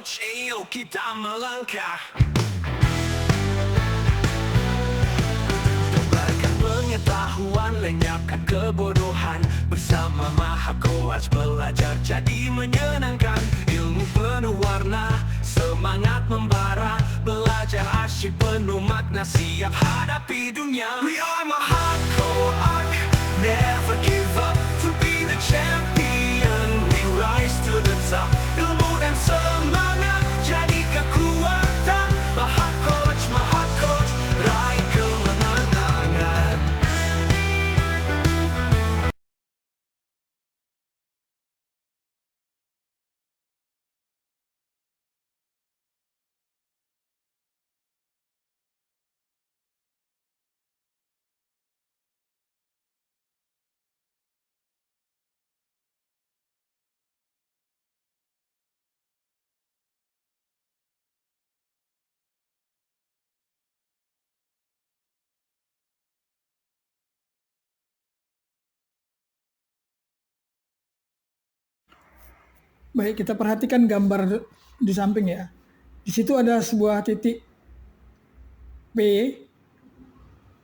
coach, ayo kita melangkah. Tebarkan pengetahuan, lenyapkan kebodohan. Bersama Maha Coach belajar jadi menyenangkan. Ilmu penuh warna, semangat membara. Belajar asyik penuh makna, siap hadapi dunia. We are Maha Coach, never give up. To be the champion, we rise to the top. Ilmu dan semangat jadi kekuatan. Maha Coach, raih kemenangan. Baik, kita perhatikan gambar di samping ya. Di situ ada sebuah titik P,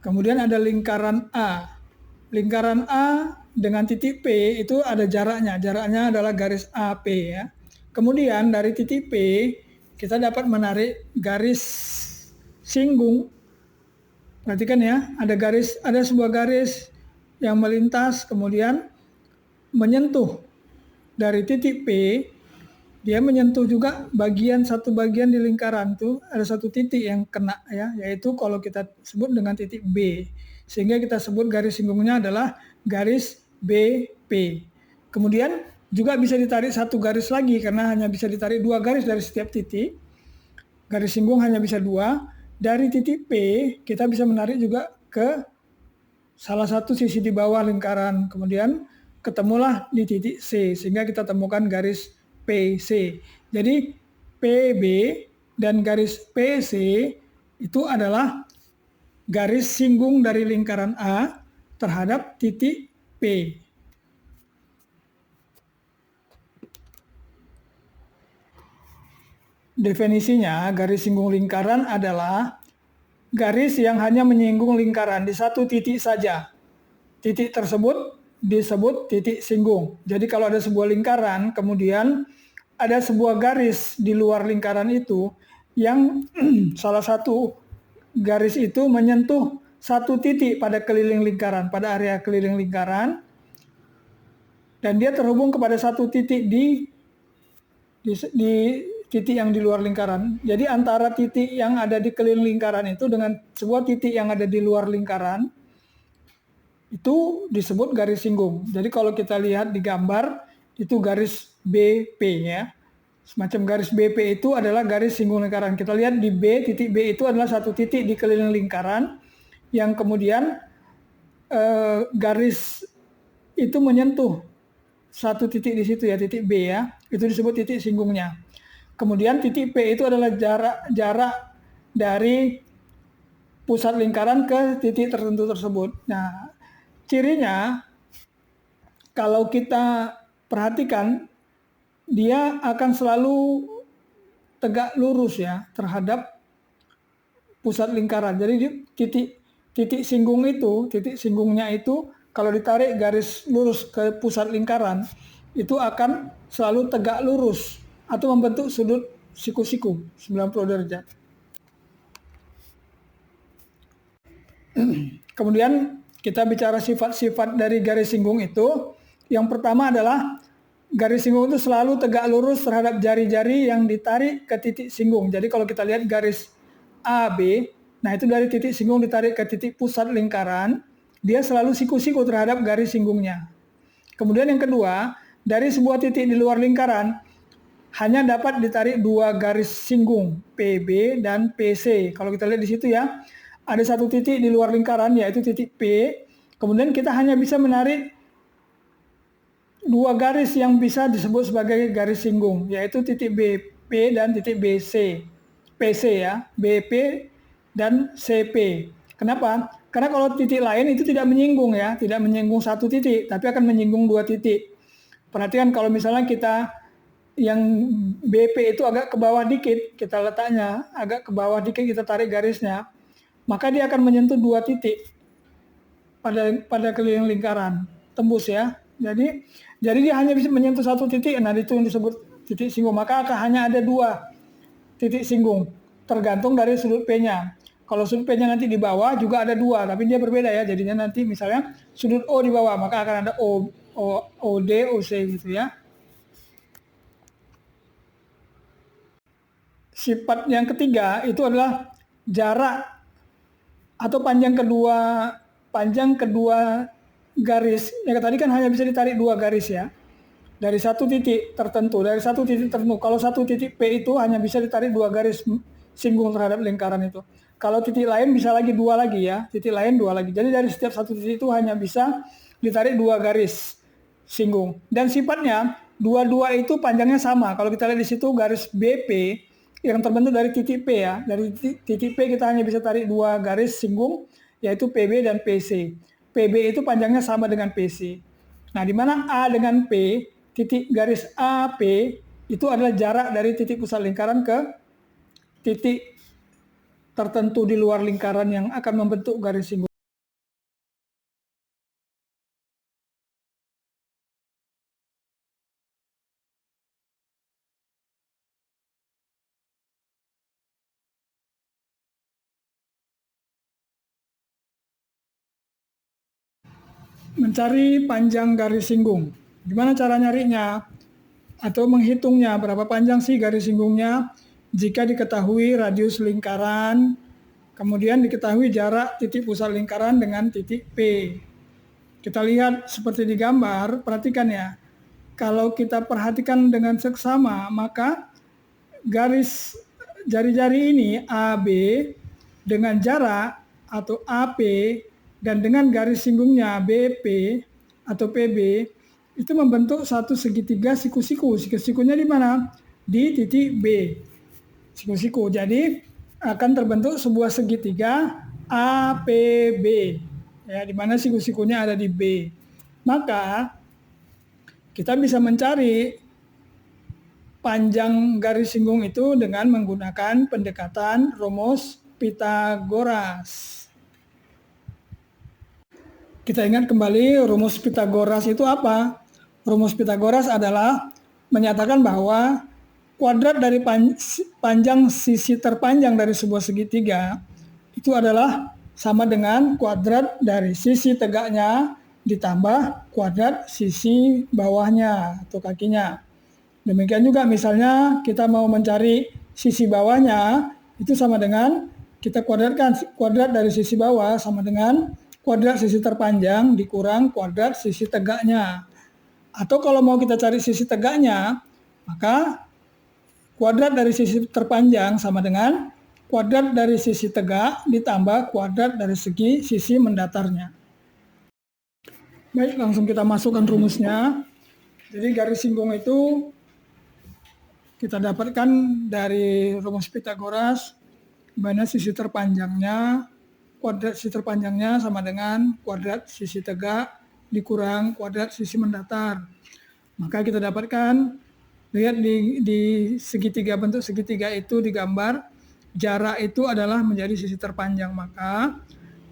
kemudian ada lingkaran A. Lingkaran A dengan titik P itu ada jaraknya. Jaraknya adalah garis AP ya. Kemudian dari titik P kita dapat menarik garis singgung. Perhatikan ya, ada sebuah garis yang melintas kemudian menyentuh dari titik P, dia menyentuh juga satu bagian di lingkaran tuh ada satu titik yang kena ya, yaitu kalau kita sebut dengan titik B, sehingga kita sebut garis singgungnya adalah garis BP. Kemudian juga bisa ditarik satu garis lagi karena hanya bisa ditarik dua garis dari setiap titik. Garis singgung hanya bisa dua. Dari titik P kita bisa menarik juga ke salah satu sisi di bawah lingkaran. Kemudian ketemulah di titik C sehingga kita temukan garis PC. Jadi PB dan garis PC itu adalah garis singgung dari lingkaran A terhadap titik P. Definisinya, garis singgung lingkaran adalah garis yang hanya menyinggung lingkaran di satu titik saja. Titik tersebut disebut titik singgung. Jadi kalau ada sebuah lingkaran, kemudian ada sebuah garis di luar lingkaran itu yang salah satu garis itu menyentuh satu titik pada keliling lingkaran, pada area keliling lingkaran, dan dia terhubung kepada satu titik di titik yang di luar lingkaran. Jadi antara titik yang ada di keliling lingkaran itu dengan sebuah titik yang ada di luar lingkaran itu disebut garis singgung. Jadi kalau kita lihat di gambar itu garis BP ya. Semacam garis BP itu adalah garis singgung lingkaran. Kita lihat di B, titik B itu adalah satu titik di keliling lingkaran yang kemudian garis itu menyentuh satu titik di situ ya, titik B ya. Itu disebut titik singgungnya. Kemudian titik P itu adalah jarak dari pusat lingkaran ke titik tertentu tersebut. Nah, cirinya kalau kita perhatikan dia akan selalu tegak lurus ya terhadap pusat lingkaran. Jadi titik singgungnya itu kalau ditarik garis lurus ke pusat lingkaran itu akan selalu tegak lurus atau membentuk sudut siku-siku 90 derajat. Kemudian kita bicara sifat-sifat dari garis singgung itu. Yang pertama adalah garis singgung itu selalu tegak lurus terhadap jari-jari yang ditarik ke titik singgung. Jadi kalau kita lihat garis AB, nah itu dari titik singgung ditarik ke titik pusat lingkaran, dia selalu siku-siku terhadap garis singgungnya. Kemudian yang kedua, dari sebuah titik di luar lingkaran, hanya dapat ditarik dua garis singgung, PB dan PC. Kalau kita lihat di situ ya, ada satu titik di luar lingkaran yaitu titik P, kemudian kita hanya bisa menarik dua garis yang bisa disebut sebagai garis singgung, yaitu titik BP dan titik BC. PC ya, BP dan CP. Kenapa? Karena kalau titik lain itu tidak menyinggung ya, tidak menyinggung satu titik, tapi akan menyinggung dua titik. Perhatikan kalau misalnya kita yang BP itu agak ke bawah dikit, kita letaknya agak ke bawah dikit, kita tarik garisnya, maka dia akan menyentuh 2 titik pada keliling lingkaran, tembus ya. Jadi dia hanya bisa menyentuh 1 titik, nah itu yang disebut titik singgung. Maka akan hanya ada 2 titik singgung, tergantung dari sudut P-nya. Kalau sudut P-nya nanti di bawah juga ada 2, tapi dia berbeda ya. Jadinya nanti misalnya sudut O di bawah, maka akan ada OD, OC gitu ya. Sifat yang ketiga itu adalah jarak atau panjang kedua garis. Yang tadi kan hanya bisa ditarik 2 garis ya. Dari 1 titik tertentu, Kalau 1 titik P itu hanya bisa ditarik 2 garis singgung terhadap lingkaran itu. Kalau titik lain bisa lagi 2 lagi ya, titik lain 2 lagi. Jadi dari setiap 1 titik itu hanya bisa ditarik 2 garis singgung. Dan sifatnya dua-dua itu panjangnya sama. Kalau kita lihat di situ garis BP yang terbentuk dari titik P ya. Dari titik P kita hanya bisa tarik 2 garis singgung, yaitu PB dan PC. PB itu panjangnya sama dengan PC. Nah, di mana A dengan P, titik garis AP itu adalah jarak dari titik pusat lingkaran ke titik tertentu di luar lingkaran yang akan membentuk garis singgung. Mencari panjang garis singgung. Gimana cara nyarinya? Atau menghitungnya, berapa panjang sih garis singgungnya? Jika diketahui radius lingkaran, kemudian diketahui jarak titik pusat lingkaran dengan titik P. Kita lihat seperti di gambar, perhatikan ya. Kalau kita perhatikan dengan seksama, maka garis jari-jari ini AB dengan jarak atau AP dan dengan garis singgungnya BP atau PB itu membentuk satu segitiga siku-siku. Siku-sikunya di mana? Di titik B. Siku-siku. Jadi akan terbentuk sebuah segitiga APB. Ya, di mana siku-sikunya ada di B. Maka kita bisa mencari panjang garis singgung itu dengan menggunakan pendekatan rumus Pitagoras. Kita ingat kembali rumus Pitagoras itu apa? Rumus Pitagoras adalah menyatakan bahwa kuadrat dari panjang sisi terpanjang dari sebuah segitiga itu adalah sama dengan kuadrat dari sisi tegaknya ditambah kuadrat sisi bawahnya atau kakinya. Demikian juga misalnya kita mau mencari sisi bawahnya, itu sama dengan kita kuadratkan kuadrat dari sisi bawah sama dengan kuadrat sisi terpanjang dikurang kuadrat sisi tegaknya. Atau kalau mau kita cari sisi tegaknya, maka kuadrat dari sisi terpanjang sama dengan kuadrat dari sisi tegak ditambah kuadrat dari sisi mendatarnya. Baik, langsung kita masukkan rumusnya. Jadi garis singgung itu kita dapatkan dari rumus Pitagoras, di mana sisi terpanjangnya, kuadrat sisi terpanjangnya sama dengan kuadrat sisi tegak dikurang kuadrat sisi mendatar. Maka kita dapatkan, lihat di segitiga, bentuk segitiga itu digambar, jarak itu adalah menjadi sisi terpanjang. Maka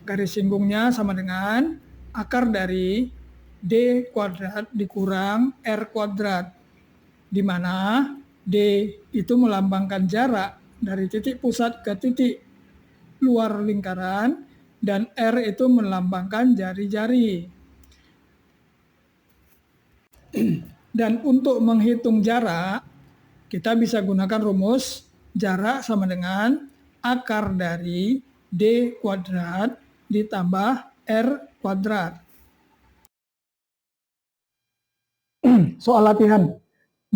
garis singgungnya sama dengan akar dari D kuadrat dikurang R kuadrat, di mana D itu melambangkan jarak dari titik pusat ke titik luar lingkaran dan R itu melambangkan jari-jari. Dan untuk menghitung jarak, kita bisa gunakan rumus jarak sama dengan akar dari D kuadrat ditambah R kuadrat. Soal latihan.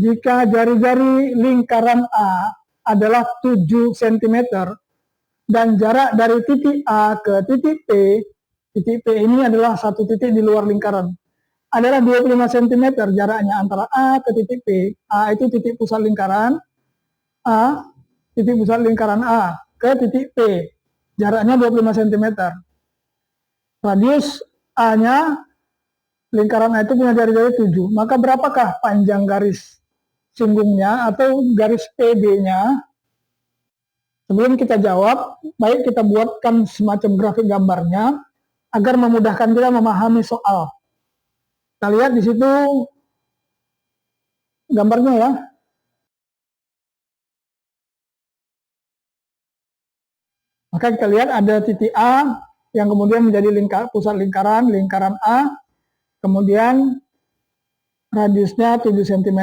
Jika jari-jari lingkaran A adalah 7 cm dan jarak dari titik A ke titik P ini adalah satu titik di luar lingkaran, adalah 25 cm jaraknya antara A ke titik P. A itu titik pusat lingkaran A, titik pusat lingkaran A ke titik P. Jaraknya 25 cm. Radius A-nya, lingkaran A itu punya jari-jari 7. Maka berapakah panjang garis singgungnya atau garis PB-nya. Sebelum kita jawab, baik kita buatkan semacam grafik gambarnya agar memudahkan kita memahami soal. Kita lihat di situ gambarnya ya. Maka kita lihat ada titik A yang kemudian menjadi pusat lingkaran A, kemudian radiusnya 7 cm,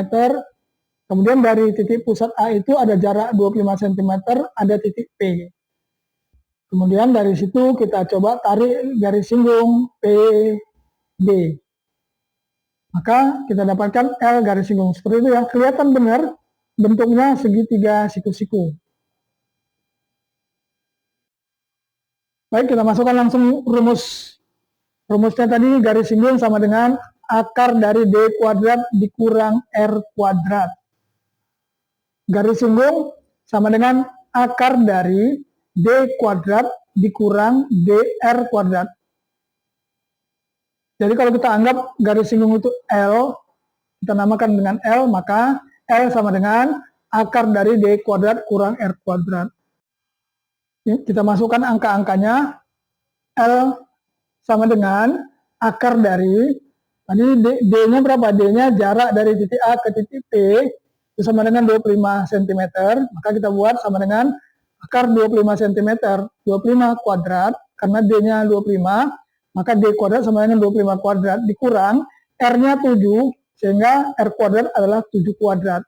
kemudian dari titik pusat A itu ada jarak 25 cm, ada titik P. Kemudian dari situ kita coba tarik garis singgung PB. Maka kita dapatkan L garis singgung. Seperti itu ya, kelihatan benar bentuknya segitiga siku-siku. Baik, kita masukkan langsung rumus. Rumusnya tadi garis singgung sama dengan akar dari D kuadrat dikurang R kuadrat. Garis singgung sama dengan akar dari D kuadrat dikurang DR kuadrat. Jadi kalau kita anggap garis singgung itu L, kita namakan dengan L, maka L sama dengan akar dari D kuadrat kurang R kuadrat. Kita masukkan angka-angkanya. L sama dengan akar dari, tadi D-nya berapa? D-nya jarak dari titik A ke titik P, itu sama dengan 25 cm. Maka kita buat sama dengan akar 25 cm, 25 kuadrat, karena D-nya 25, maka D kuadrat sama dengan 25 kuadrat, dikurang R-nya 7, sehingga R kuadrat adalah 7 kuadrat.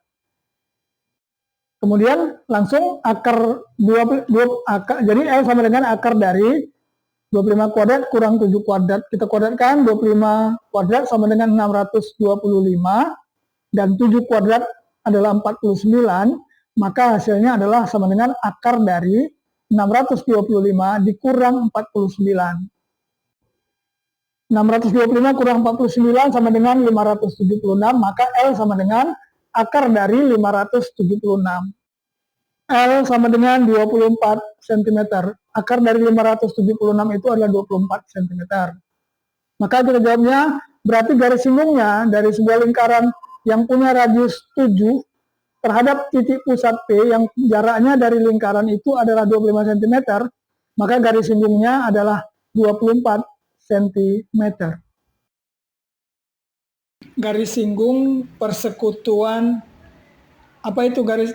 Kemudian langsung akar jadi L sama dengan akar dari 25 kuadrat kurang 7 kuadrat. Kita kuadratkan 25 kuadrat sama dengan 625 dan 7 kuadrat adalah 49, maka hasilnya adalah sama dengan akar dari 625 dikurang 49. 625 kurang 49 sama dengan 576, maka L sama dengan akar dari 576. L sama dengan 24 cm. Akar dari 576 itu adalah 24 cm. Maka kita jawabnya, berarti garis singgungnya dari sebuah lingkaran yang punya radius 7 terhadap titik pusat P yang jaraknya dari lingkaran itu adalah 25 cm, maka garis singgungnya adalah 24 cm. Garis singgung persekutuan, apa itu garis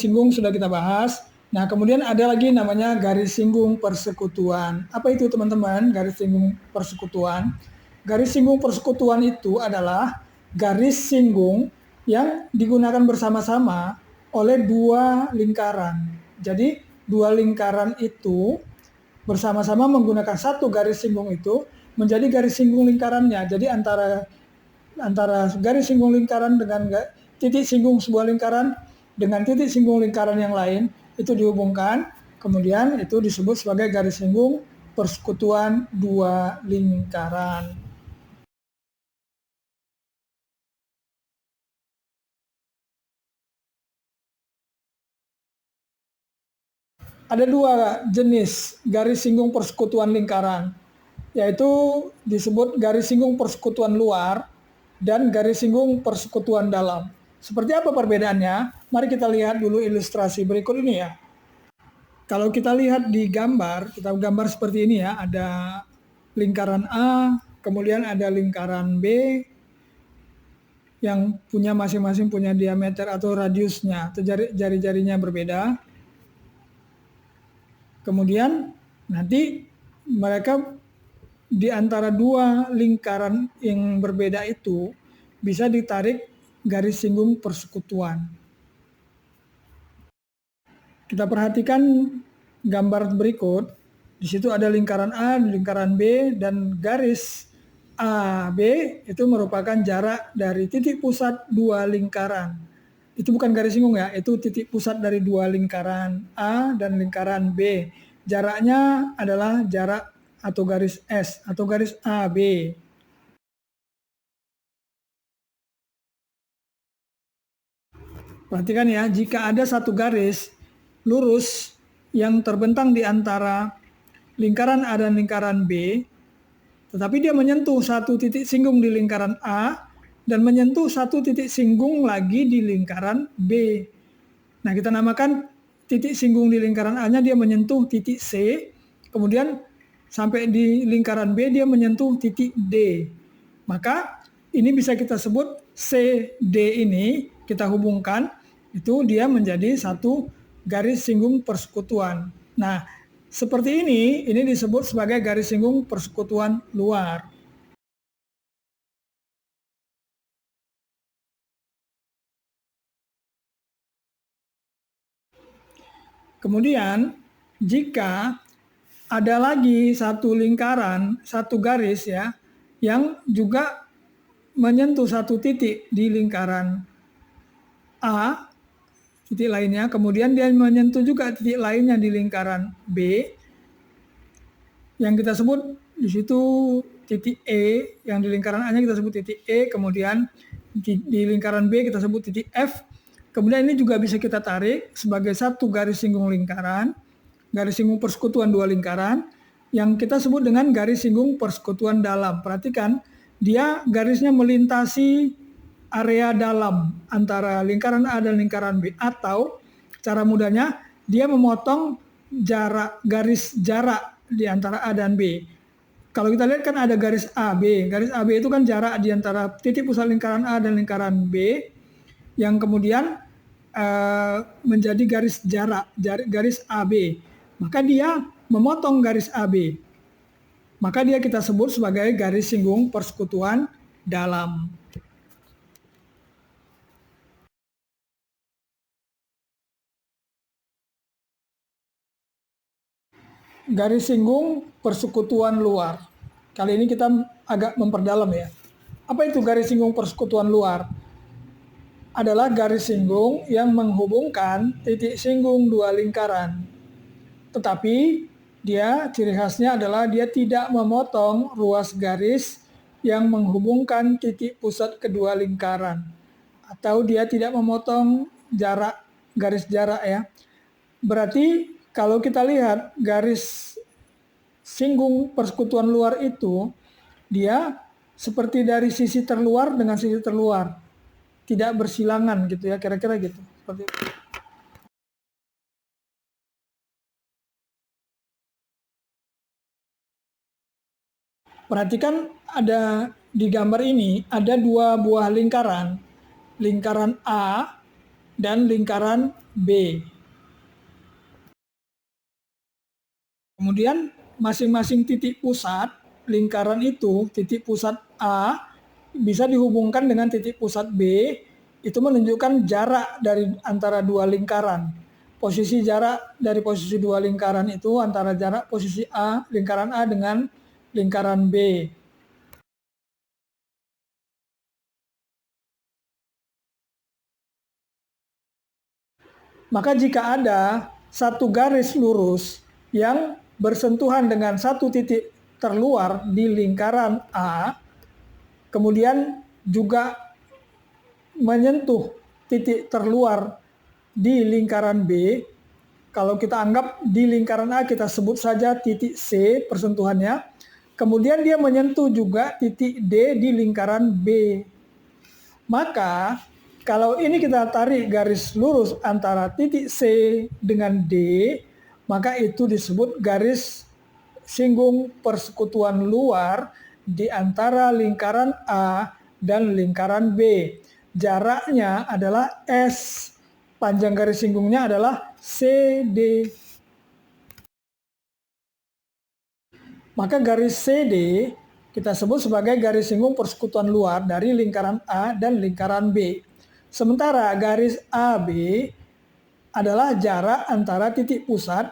singgung sudah kita bahas. Nah, kemudian ada lagi namanya garis singgung persekutuan. Apa itu teman-teman garis singgung persekutuan? Garis singgung persekutuan itu adalah garis singgung yang digunakan bersama-sama oleh dua lingkaran. Jadi dua lingkaran itu bersama-sama menggunakan satu garis singgung itu menjadi garis singgung lingkarannya. Jadi antara garis singgung lingkaran dengan titik singgung sebuah lingkaran dengan titik singgung lingkaran yang lain itu dihubungkan, kemudian itu disebut sebagai garis singgung persekutuan dua lingkaran. Ada dua jenis garis singgung persekutuan lingkaran, yaitu disebut garis singgung persekutuan luar dan garis singgung persekutuan dalam. Seperti apa perbedaannya? Mari kita lihat dulu ilustrasi berikut ini ya. Kalau kita lihat di gambar, kita gambar seperti ini ya, ada lingkaran A, kemudian ada lingkaran B yang punya masing-masing punya diameter atau radiusnya, atau jari-jarinya berbeda. Kemudian nanti mereka di antara dua lingkaran yang berbeda itu bisa ditarik garis singgung persekutuan. Kita perhatikan gambar berikut. Di situ ada lingkaran A, lingkaran B, dan garis AB itu merupakan jarak dari titik pusat dua lingkaran. Itu bukan garis singgung ya, itu titik pusat dari dua lingkaran A dan lingkaran B. Jaraknya adalah jarak atau garis S atau garis AB. Perhatikan ya, jika ada satu garis lurus yang terbentang di antara lingkaran A dan lingkaran B, tetapi dia menyentuh satu titik singgung di lingkaran A, dan menyentuh satu titik singgung lagi di lingkaran B. Nah, kita namakan titik singgung di lingkaran A-nya dia menyentuh titik C, kemudian sampai di lingkaran B dia menyentuh titik D. Maka ini bisa kita sebut CD ini kita hubungkan, itu dia menjadi satu garis singgung persekutuan. Nah, seperti ini disebut sebagai garis singgung persekutuan luar. Kemudian, jika ada lagi satu lingkaran, satu garis ya, yang juga menyentuh satu titik di lingkaran A, titik lainnya, kemudian dia menyentuh juga titik lainnya di lingkaran B, yang kita sebut di situ titik E, yang di lingkaran A-nya kita sebut titik E, kemudian di lingkaran B kita sebut titik F. Kemudian ini juga bisa kita tarik sebagai satu garis singgung lingkaran, garis singgung persekutuan dua lingkaran, yang kita sebut dengan garis singgung persekutuan dalam. Perhatikan, dia garisnya melintasi area dalam antara lingkaran A dan lingkaran B, atau cara mudahnya dia memotong garis jarak di antara A dan B. Kalau kita lihat kan ada garis AB. Garis AB itu kan jarak di antara titik pusat lingkaran A dan lingkaran B, yang kemudian menjadi garis jarak, garis AB. Maka dia memotong garis AB. Maka dia kita sebut sebagai garis singgung persekutuan dalam. Garis singgung persekutuan luar. Kali ini kita agak memperdalam ya. Apa itu garis singgung persekutuan luar? Adalah garis singgung yang menghubungkan titik singgung dua lingkaran. Tetapi dia ciri khasnya adalah dia tidak memotong ruas garis yang menghubungkan titik pusat kedua lingkaran. Atau dia tidak memotong garis jarak ya. Berarti kalau kita lihat garis singgung persekutuan luar itu, dia seperti dari sisi terluar dengan sisi terluar, tidak bersilangan gitu ya, kira-kira gitu. Seperti itu. Perhatikan ada di gambar ini ada dua buah lingkaran, lingkaran A dan lingkaran B. Kemudian masing-masing titik pusat lingkaran itu, titik pusat A bisa dihubungkan dengan titik pusat B, itu menunjukkan jarak dari antara dua lingkaran. Posisi jarak dari posisi dua lingkaran itu antara jarak posisi A, lingkaran A dengan lingkaran B. Maka jika ada satu garis lurus yang bersentuhan dengan satu titik terluar di lingkaran A, kemudian juga menyentuh titik terluar di lingkaran B, kalau kita anggap di lingkaran A kita sebut saja titik C persentuhannya, kemudian dia menyentuh juga titik D di lingkaran B. Maka kalau ini kita tarik garis lurus antara titik C dengan D, maka itu disebut garis singgung persekutuan luar di antara lingkaran A dan lingkaran B. Jaraknya adalah S, panjang garis singgungnya adalah CD. Maka garis CD kita sebut sebagai garis singgung persekutuan luar dari lingkaran A dan lingkaran B. Sementara garis AB adalah jarak antara titik pusat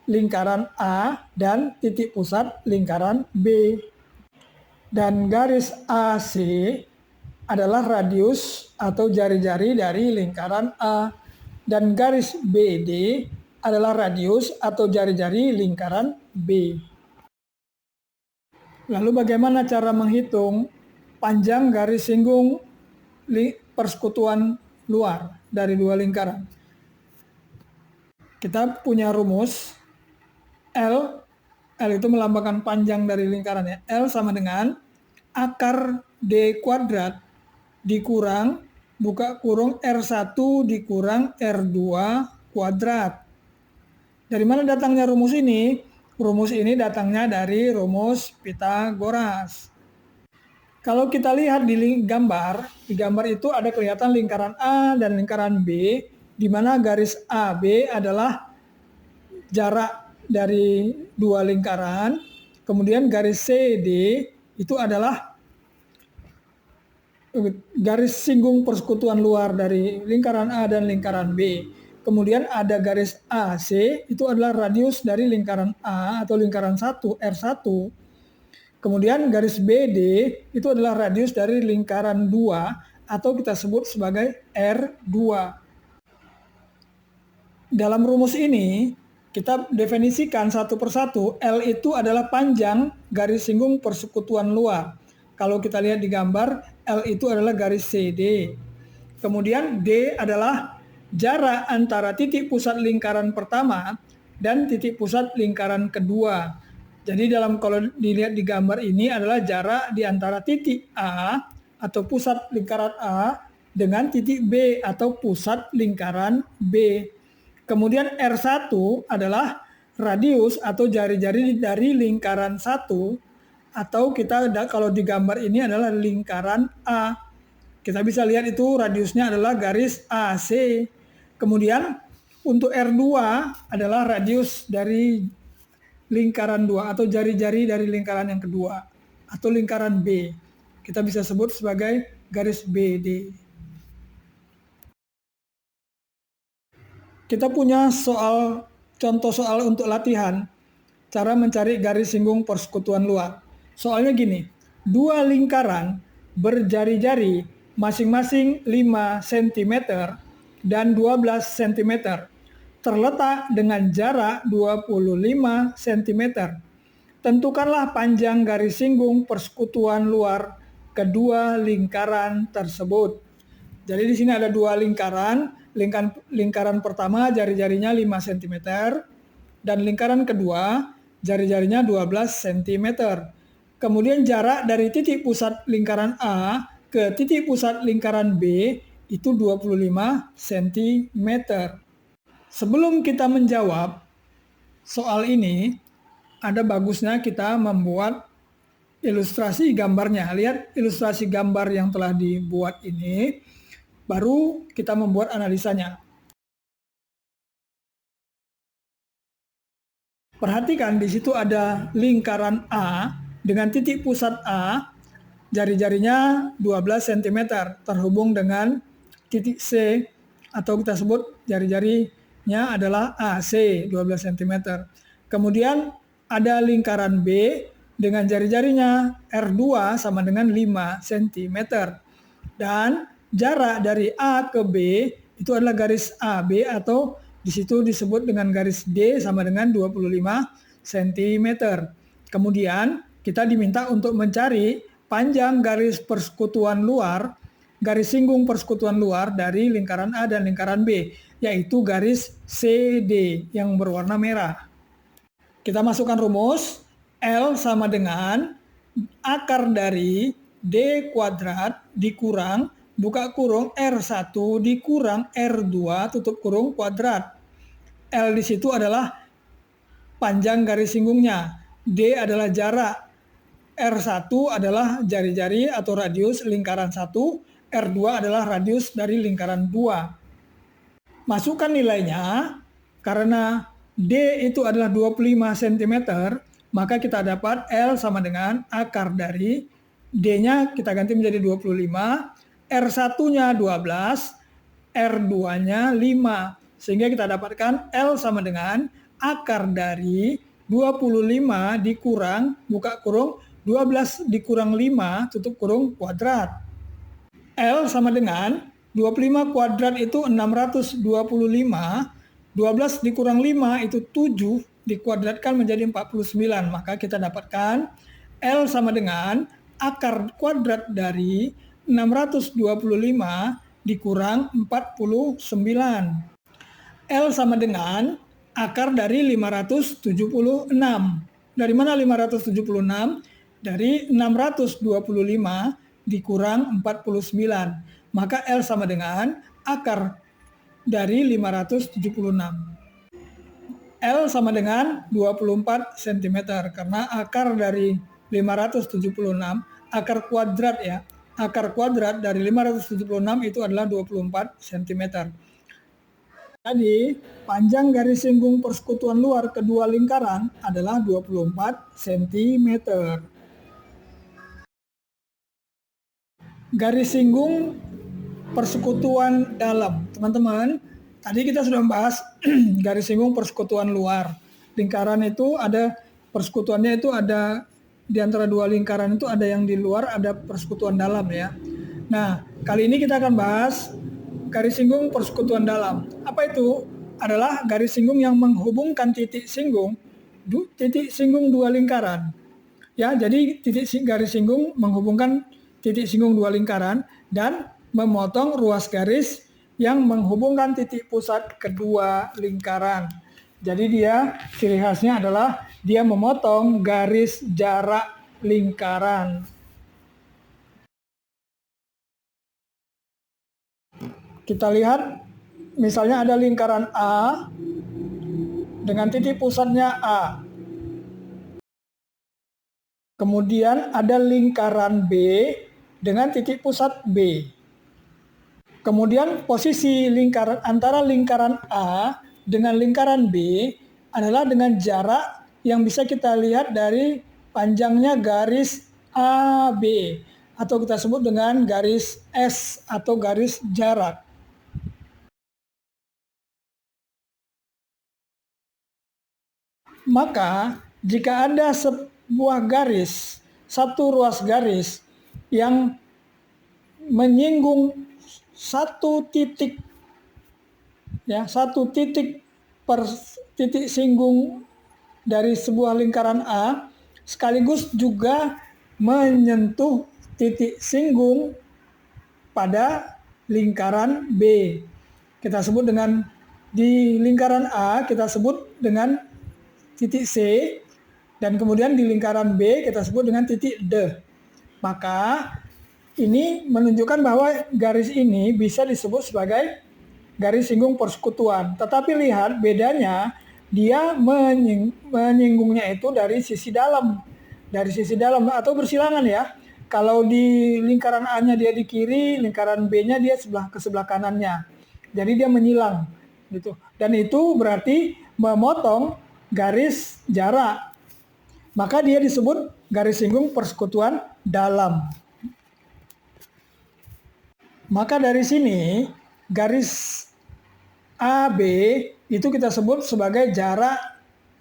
lingkaran A dan titik pusat lingkaran B. Dan garis AC adalah radius atau jari-jari dari lingkaran A. Dan garis BD adalah radius atau jari-jari lingkaran B. Lalu bagaimana cara menghitung panjang garis singgung persekutuan luar dari dua lingkaran? Kita punya rumus L itu melambangkan panjang dari lingkaran ya. L sama dengan akar D kuadrat dikurang buka kurung R1 dikurang R2 kuadrat. Dari mana datangnya rumus ini? Rumus ini datangnya dari rumus Pitagoras. Kalau kita lihat di gambar itu ada kelihatan lingkaran A dan lingkaran B, di mana garis AB adalah jarak dari dua lingkaran, kemudian garis CD itu adalah garis singgung persekutuan luar dari lingkaran A dan lingkaran B. Kemudian ada garis AC, itu adalah radius dari lingkaran A atau lingkaran 1, R1. Kemudian garis BD itu adalah radius dari lingkaran 2 atau kita sebut sebagai R2. Dalam rumus ini, kita definisikan satu persatu, L itu adalah panjang garis singgung persekutuan luar. Kalau kita lihat di gambar, L itu adalah garis CD. Kemudian D adalah jarak antara titik pusat lingkaran pertama dan titik pusat lingkaran kedua. Jadi kalau dilihat di gambar ini adalah jarak di antara titik A atau pusat lingkaran A dengan titik B atau pusat lingkaran B. Kemudian R1 adalah radius atau jari-jari dari lingkaran 1 atau kita kalau di gambar ini adalah lingkaran A. Kita bisa lihat itu radiusnya adalah garis AC. Kemudian untuk R2 adalah radius dari lingkaran 2 atau jari-jari dari lingkaran yang kedua atau lingkaran B. Kita bisa sebut sebagai garis BD. Kita punya contoh soal untuk latihan cara mencari garis singgung persekutuan luar. Soalnya gini, dua lingkaran berjari-jari masing-masing 5 cm dan 12 cm terletak dengan jarak 25 cm. Tentukanlah panjang garis singgung persekutuan luar kedua lingkaran tersebut. Jadi di sini ada dua lingkaran. Lingkaran pertama jari-jarinya 5 cm dan lingkaran kedua jari-jarinya 12 cm. Kemudian jarak dari titik pusat lingkaran A ke titik pusat lingkaran B itu 25 cm. Sebelum kita menjawab soal ini, ada bagusnya kita membuat ilustrasi gambarnya. Lihat ilustrasi gambar yang telah dibuat ini, baru kita membuat analisanya. Perhatikan di situ ada lingkaran A dengan titik pusat A, jari-jarinya 12 cm terhubung dengan titik C atau kita sebut jari-jarinya adalah AC 12 cm. Kemudian ada lingkaran B dengan jari-jarinya R2 sama dengan 5 cm. Dan jarak dari A ke B itu adalah garis AB atau di situ disebut dengan garis D sama dengan 25 cm. Kemudian kita diminta untuk mencari panjang garis persekutuan luar, garis singgung persekutuan luar dari lingkaran A dan lingkaran B, yaitu garis CD yang berwarna merah. Kita masukkan rumus, L sama dengan akar dari D kuadrat dikurang, buka kurung R1 dikurang R2 tutup kurung kuadrat. L di situ adalah panjang garis singgungnya, D adalah jarak, R1 adalah jari-jari atau radius lingkaran 1, R2 adalah radius dari lingkaran 2. Masukkan nilainya, karena D itu adalah 25 cm, maka kita dapat L sama dengan akar dari D-nya kita ganti menjadi 25, R1-nya 12, R2-nya 5. Sehingga kita dapatkan L sama dengan akar dari 25 dikurang, buka kurung, 12 dikurang 5, tutup kurung, kuadrat. L sama dengan 25 kuadrat itu 625, 12 dikurang 5 itu 7, dikuadratkan menjadi 49. Maka kita dapatkan L sama dengan akar kuadrat dari 625 dikurang 49. L sama dengan akar dari 576. Dari mana 576? Dari 625 dikurang 49. Maka L sama dengan akar dari 576. L sama dengan 24 cm karena akar dari 576, akar kuadrat ya. Akar kuadrat dari 576 itu adalah 24 cm. Jadi, panjang garis singgung persekutuan luar kedua lingkaran adalah 24 cm. Garis singgung persekutuan dalam. Teman-teman, tadi kita sudah membahas garis singgung persekutuan luar. Lingkaran itu ada, persekutuannya itu ada di antara dua lingkaran itu ada yang di luar, ada persekutuan dalam ya. Nah, kali ini kita akan bahas garis singgung persekutuan dalam. Apa itu? Adalah garis singgung yang menghubungkan titik singgung dua lingkaran. Ya, jadi garis singgung menghubungkan titik singgung dua lingkaran dan memotong ruas garis yang menghubungkan titik pusat kedua lingkaran. Jadi dia ciri khasnya adalah dia memotong garis jarak lingkaran. Kita lihat misalnya ada lingkaran A dengan titik pusatnya A. Kemudian ada lingkaran B dengan titik pusat B. Kemudian posisi lingkaran antara lingkaran A dengan lingkaran B adalah dengan jarak yang bisa kita lihat dari panjangnya garis AB atau kita sebut dengan garis S atau garis jarak. Maka jika ada sebuah garis, satu ruas garis yang menyinggung satu titik ya, satu titik per titik singgung dari sebuah lingkaran A sekaligus juga menyentuh titik singgung pada lingkaran B. Kita sebut dengan di lingkaran A kita sebut dengan titik C dan kemudian di lingkaran B kita sebut dengan titik D. Maka ini menunjukkan bahwa garis ini bisa disebut sebagai garis singgung persekutuan. Tetapi lihat bedanya, dia menyinggungnya itu dari sisi dalam atau bersilangan ya. Kalau di lingkaran A-nya dia di kiri, lingkaran B-nya dia ke sebelah kanannya. Jadi dia menyilang gitu. Dan itu berarti memotong garis jarak. Maka dia disebut garis singgung persekutuan dalam. Maka dari sini garis AB itu kita sebut sebagai jarak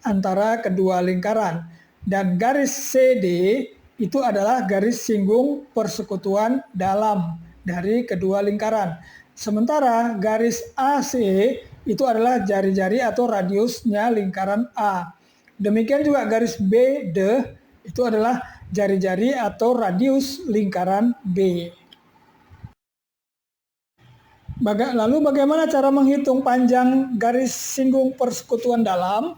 antara kedua lingkaran dan garis CD itu adalah garis singgung persekutuan dalam dari kedua lingkaran. Sementara garis AC itu adalah jari-jari atau radiusnya lingkaran A. Demikian juga garis BD itu adalah jari-jari atau radius lingkaran B. Lalu bagaimana cara menghitung panjang garis singgung persekutuan dalam?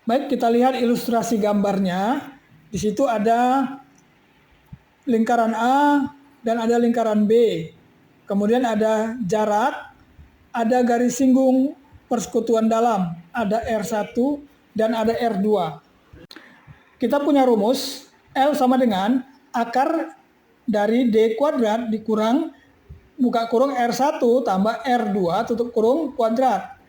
Baik, kita lihat ilustrasi gambarnya. Di situ ada lingkaran A dan ada lingkaran B. Kemudian ada jarak, ada garis singgung persekutuan dalam, ada R1 dan ada R2. Kita punya rumus, L sama dengan akar dari D kuadrat dikurang buka kurung R1 tambah R2 tutup kurung kuadrat.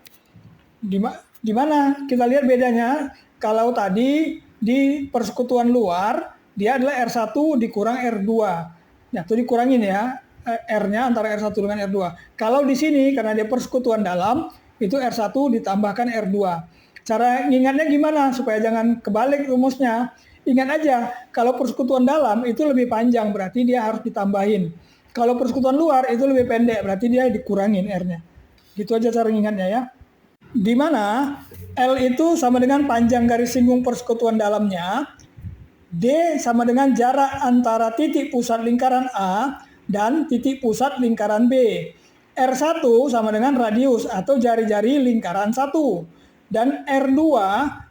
Di mana kita lihat bedanya? Kalau tadi di persekutuan luar dia adalah R1 dikurang R2. Ya, itu dikurangin ya R-nya antara R1 dengan R2. Kalau di sini karena dia persekutuan dalam itu R1 ditambahkan R2. Cara ingatnya gimana supaya jangan kebalik rumusnya? Ingat aja, kalau persekutuan dalam itu lebih panjang berarti dia harus ditambahin. Kalau persekutuan luar itu lebih pendek berarti dia dikurangin R-nya. Gitu aja cara ingatnya ya. Di mana L itu sama dengan panjang garis singgung persekutuan dalamnya D sama dengan jarak antara titik pusat lingkaran A dan titik pusat lingkaran B. R1 sama dengan radius atau jari-jari lingkaran 1. Dan R2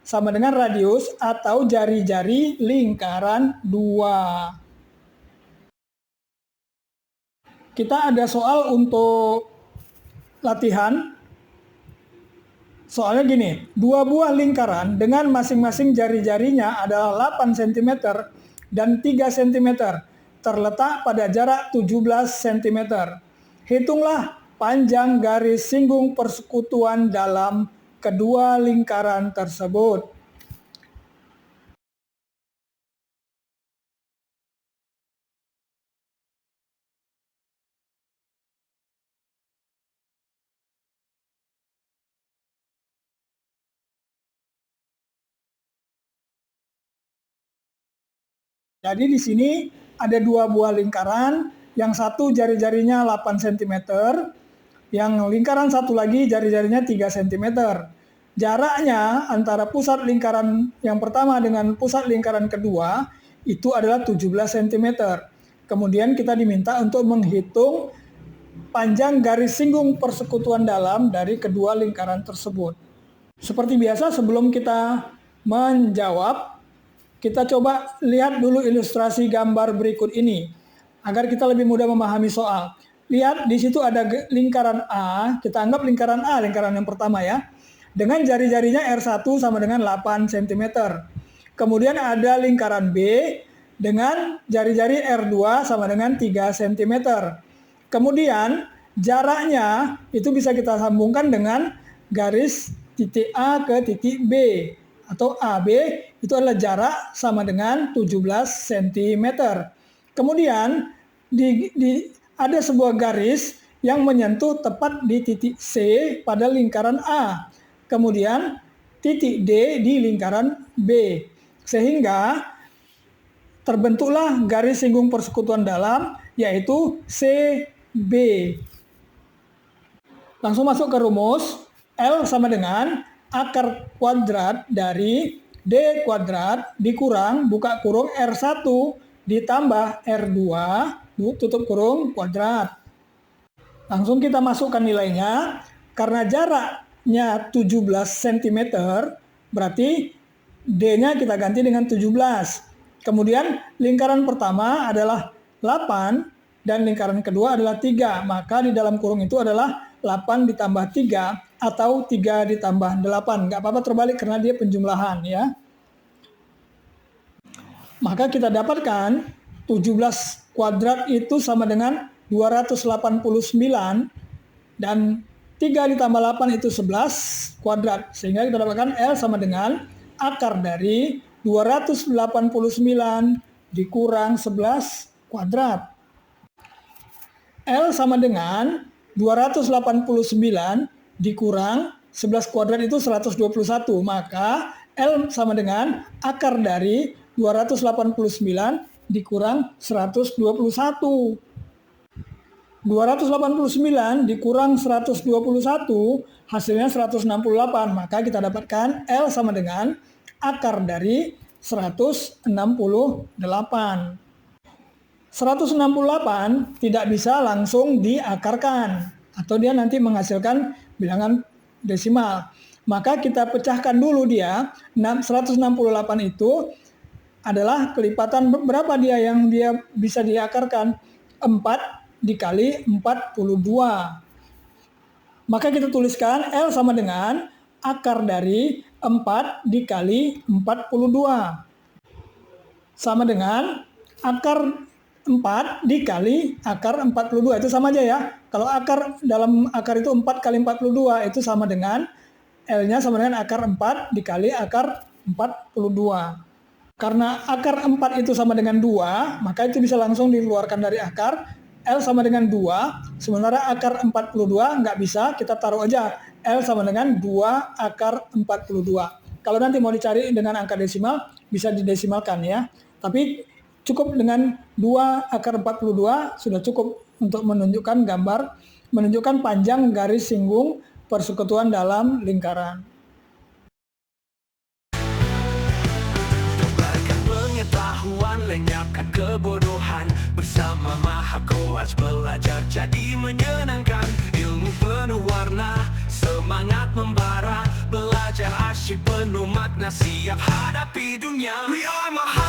sama dengan radius atau jari-jari lingkaran 2. Kita ada soal untuk latihan. Soalnya gini, dua buah lingkaran dengan masing-masing jari-jarinya adalah 8 cm dan 3 cm, terletak pada jarak 17 cm. Hitunglah panjang garis singgung persekutuan dalam kedua lingkaran tersebut. Jadi di sini ada dua buah lingkaran, yang satu jari-jarinya 8 cm, yang lingkaran satu lagi jari-jarinya 3 cm. Jaraknya antara pusat lingkaran yang pertama dengan pusat lingkaran kedua itu adalah 17 cm. Kemudian kita diminta untuk menghitung panjang garis singgung persekutuan dalam dari kedua lingkaran tersebut. Seperti biasa, sebelum kita menjawab, kita coba lihat dulu ilustrasi gambar berikut ini agar kita lebih mudah memahami soal. Lihat, di situ ada lingkaran A, kita anggap lingkaran A, lingkaran yang pertama ya. Dengan jari-jarinya R1 sama dengan 8 cm. Kemudian ada lingkaran B dengan jari-jari R2 sama dengan 3 cm. Kemudian jaraknya itu bisa kita sambungkan dengan garis titik A ke titik B. Atau AB itu adalah jarak sama dengan 17 cm. Kemudian ada sebuah garis yang menyentuh tepat di titik C pada lingkaran A. Kemudian titik D di lingkaran B. Sehingga terbentuklah garis singgung persekutuan dalam, yaitu CB. Langsung masuk ke rumus. L sama dengan akar kuadrat dari D kuadrat dikurang buka kurung R1 ditambah R2 tutup kurung kuadrat. Langsung kita masukkan nilainya. Karena jaraknya 17 cm, berarti D-nya kita ganti dengan 17. Kemudian lingkaran pertama adalah 8 dan lingkaran kedua adalah 3. Maka di dalam kurung itu adalah 8 ditambah 3 atau 3 ditambah 8. Nggak apa-apa terbalik karena dia penjumlahan ya. Maka kita dapatkan 17 kuadrat itu sama dengan 289 dan 3 ditambah 8 itu 11 kuadrat. Sehingga kita dapatkan L sama dengan akar dari 289 dikurang 11 kuadrat. L sama dengan 289 dikurang 11 kuadrat itu 121. Maka L sama dengan akar dari 289 dikurang 121. 289 dikurang 121 hasilnya 168. Maka kita dapatkan L sama dengan akar dari 168. 168 tidak bisa langsung diakarkan atau dia nanti menghasilkan bilangan desimal. Maka kita pecahkan dulu dia. 168 itu adalah kelipatan berapa dia yang dia bisa diakarkan? 4 dikali 42. Maka kita tuliskan L sama dengan akar dari 4 dikali 42. Sama dengan akar 4 dikali akar 42, itu sama aja ya. Kalau dalam akar itu 4 kali 42 itu sama dengan L-nya sama dengan akar 4 dikali akar 42. Karena akar 4 itu sama dengan 2, maka itu bisa langsung dikeluarkan dari akar. L sama dengan 2, sementara akar 42 nggak bisa, kita taruh aja L sama dengan 2 akar 42. Kalau nanti mau dicari dengan angka desimal, bisa didesimalkan ya. Tapi cukup dengan 2 akar 42 sudah cukup untuk menunjukkan menunjukkan panjang garis singgung persekutuan dalam lingkaran. Tebarkan pengetahuan lenyapkan kebodohan. Bersama Maha Kuat belajar jadi menyenangkan. Ilmu penuh warna, semangat membara. Belajar asyik penuh makna, siap hadapi dunia. We are Maha